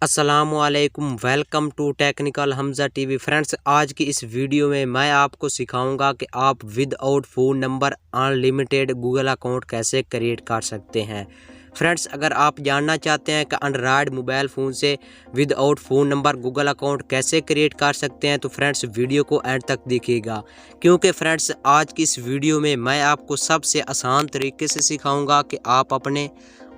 अस्सलामुअलैकुम, welcome to technical Hamza TV. Friends, आज की इस वीडियो में मैं आपको सिखाऊंगा कि आप without phone number unlimited Google account कैसे क्रिएट कर सकते हैं। फ्रेंड्स, अगर आप जानना चाहते हैं कि एंड्रॉयड मोबाइल फ़ोन से without phone number Google account कैसे क्रिएट कर सकते हैं तो फ्रेंड्स वीडियो को एंड तक देखिएगा, क्योंकि फ्रेंड्स आज की इस वीडियो में मैं आपको सबसे आसान तरीके से सिखाऊंगा कि आप अपने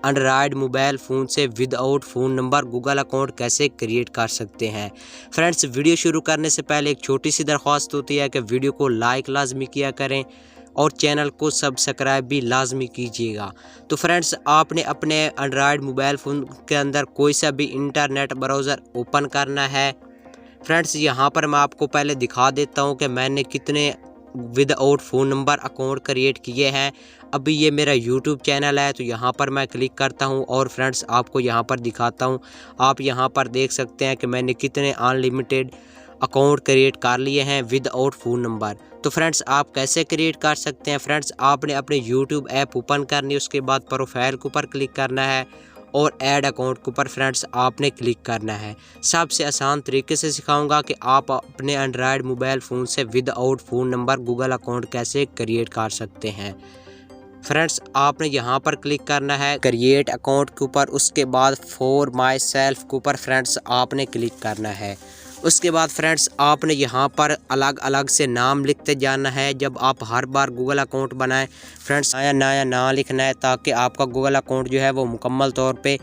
एंड्रॉयड मोबाइल फ़ोन से without phone number Google account कैसे क्रिएट कर सकते हैं। फ्रेंड्स, वीडियो शुरू करने से पहले एक छोटी सी दरख्वास्त होती है कि वीडियो को लाइक लाजमी किया करें और चैनल को सब्सक्राइब भी लाजमी कीजिएगा। तो फ्रेंड्स, आपने अपने एंड्रॉयड मोबाइल फ़ोन के अंदर कोई सा भी इंटरनेट ब्राउज़र ओपन करना है। फ्रेंड्स, यहाँ पर मैं आपको पहले दिखा देता हूँ कि मैंने कितने without phone number account create किए हैं। अभी ये मेरा यूट्यूब चैनल है, तो यहाँ पर मैं क्लिक करता हूँ और फ्रेंड्स आपको यहाँ पर दिखाता हूँ। आप यहाँ पर देख सकते हैं कि मैंने कितने अनलिमिटेड अकाउंट क्रिएट कर लिए हैं विदाउट फ़ोन नंबर। तो फ्रेंड्स, आप कैसे क्रिएट कर सकते हैं। फ्रेंड्स, आपने अपने यूट्यूब ऐप ओपन करनी है, उसके बाद प्रोफाइल के ऊपर क्लिक करना है और ऐड अकाउंट के ऊपर फ्रेंड्स आपने क्लिक करना है। सबसे आसान तरीके से सिखाऊंगा कि आप अपने एंड्रॉयड मोबाइल फ़ोन से without phone number Google account कैसे क्रिएट कर सकते हैं। फ्रेंड्स, आपने यहाँ पर क्लिक करना है क्रिएट अकाउंट के ऊपर, उसके बाद फॉर माई सेल्फ के ऊपर फ्रेंड्स आपने क्लिक करना है। उसके बाद फ्रेंड्स आपने यहाँ पर अलग अलग से नाम लिखते जाना है। जब आप हर बार गूगल अकाउंट बनाएं फ्रेंड्स, नया नया नाम लिखना है ताकि आपका गूगल अकाउंट जो है वो मुकम्मल तौर पे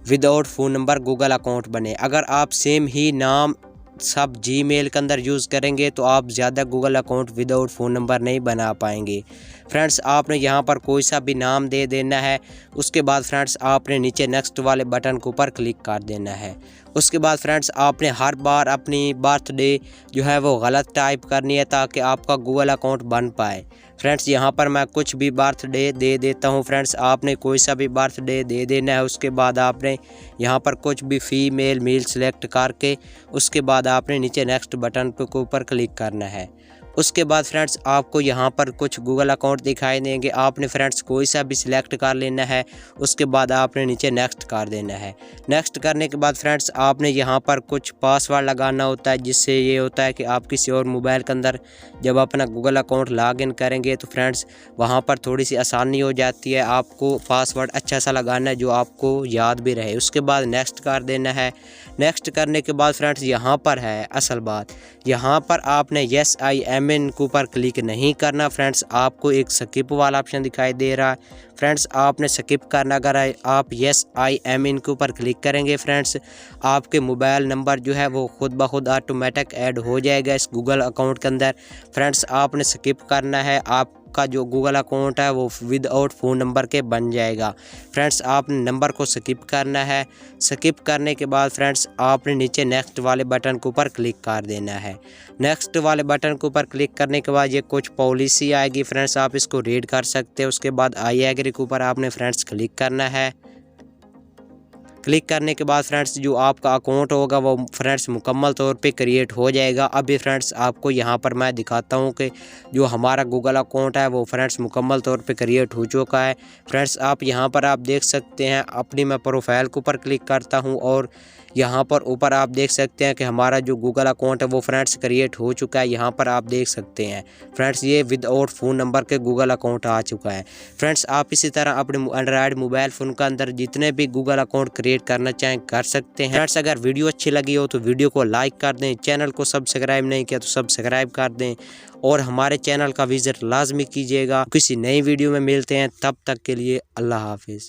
without phone number Google account बने। अगर आप सेम ही नाम सब जीमेल के अंदर यूज़ करेंगे तो आप ज़्यादा Google account without phone number नहीं बना पाएंगे। फ्रेंड्स, आपने यहाँ पर कोई सा भी नाम दे देना है। उसके बाद फ्रेंड्स आपने नीचे नेक्स्ट वाले बटन के ऊपर क्लिक कर देना है। उसके बाद फ्रेंड्स आपने हर बार अपनी बर्थडे जो है वो गलत टाइप करनी है ताकि आपका गूगल अकाउंट बन पाए। फ्रेंड्स, यहाँ पर मैं कुछ भी बर्थडे दे देता हूँ। फ्रेंड्स, आपने कोई सा भी बर्थडे दे देना है। उसके बाद आपने यहाँ पर कुछ भी फीमेल मेल सेलेक्ट करके उसके बाद आपने नीचे नेक्स्ट बटन के ऊपर क्लिक करना है। उसके बाद फ्रेंड्स आपको यहाँ पर कुछ गूगल अकाउंट दिखाई देंगे। आपने फ्रेंड्स कोई सा भी सिलेक्ट कर लेना है। उसके बाद आपने नीचे नेक्स्ट कर देना है। नेक्स्ट करने के बाद फ्रेंड्स आपने यहाँ पर कुछ पासवर्ड लगाना होता है, जिससे ये होता है कि आप किसी और मोबाइल के अंदर जब अपना गूगल अकाउंट लॉगिन करेंगे तो फ्रेंड्स वहाँ पर थोड़ी सी आसानी हो जाती है। आपको पासवर्ड अच्छा सा लगाना है जो आपको याद भी रहे। उसके बाद नेक्स्ट कर देना है। नेक्स्ट करने के बाद फ्रेंड्स यहाँ पर है असल बात, यहाँ पर आपने यस आई एम इन के ऊपर क्लिक नहीं करना। फ्रेंड्स, आपको एक स्किप वाला ऑप्शन दिखाई दे रहा है। फ्रेंड्स, आपने स्किप करना। अगर आप यस आई एम इन के ऊपर क्लिक करेंगे फ्रेंड्स आपके मोबाइल नंबर जो है वो खुद ब खुद ऑटोमेटिक ऐड हो जाएगा इस गूगल अकाउंट के अंदर। फ्रेंड्स, आपने स्किप करना है। आपका जो गूगल अकाउंट है वो विदाउट फ़ोन नंबर के बन जाएगा। फ्रेंड्स, आपने नंबर को स्किप करना है। स्किप करने के बाद फ्रेंड्स आपने नीचे नेक्स्ट वाले बटन के ऊपर क्लिक कर देना है। नेक्स्ट वाले बटन के ऊपर क्लिक करने के बाद ये कुछ पॉलिसी आएगी। फ्रेंड्स, आप इसको रीड कर सकते हैं। उसके बाद आई एग्री के ऊपर आपने फ्रेंड्स क्लिक करना है। क्लिक करने के बाद फ्रेंड्स जो आपका अकाउंट होगा वो फ्रेंड्स मुकम्मल तौर पे क्रिएट हो जाएगा। अभी फ्रेंड्स आपको यहाँ पर मैं दिखाता हूँ कि जो हमारा गूगल अकाउंट है वो फ्रेंड्स मुकम्मल तौर पे क्रिएट हो चुका है। फ्रेंड्स, आप यहाँ पर आप देख सकते हैं। अपनी मैं प्रोफाइल के ऊपर क्लिक करता हूँ और यहाँ पर ऊपर आप देख सकते हैं कि हमारा जो गूगल अकाउंट है वो फ्रेंड्स क्रिएट हो चुका है। यहाँ पर आप देख सकते हैं फ्रेंड्स ये विदाउट फ़ोन नंबर के गूगल अकाउंट आ चुका है। फ्रेंड्स, आप इसी तरह अपने एंड्रॉयड मोबाइल फ़ोन के अंदर जितने भी गूगल अकाउंट क्रिएट करना चाहें कर सकते हैं। फ्रेंड्स, अगर वीडियो अच्छी लगी हो तो वीडियो को लाइक कर दें। चैनल को सब्सक्राइब नहीं किया तो सब्सक्राइब कर दें और हमारे चैनल का विजिट लाजमी कीजिएगा। किसी नई वीडियो में मिलते हैं, तब तक के लिए अल्लाह हाफिज़।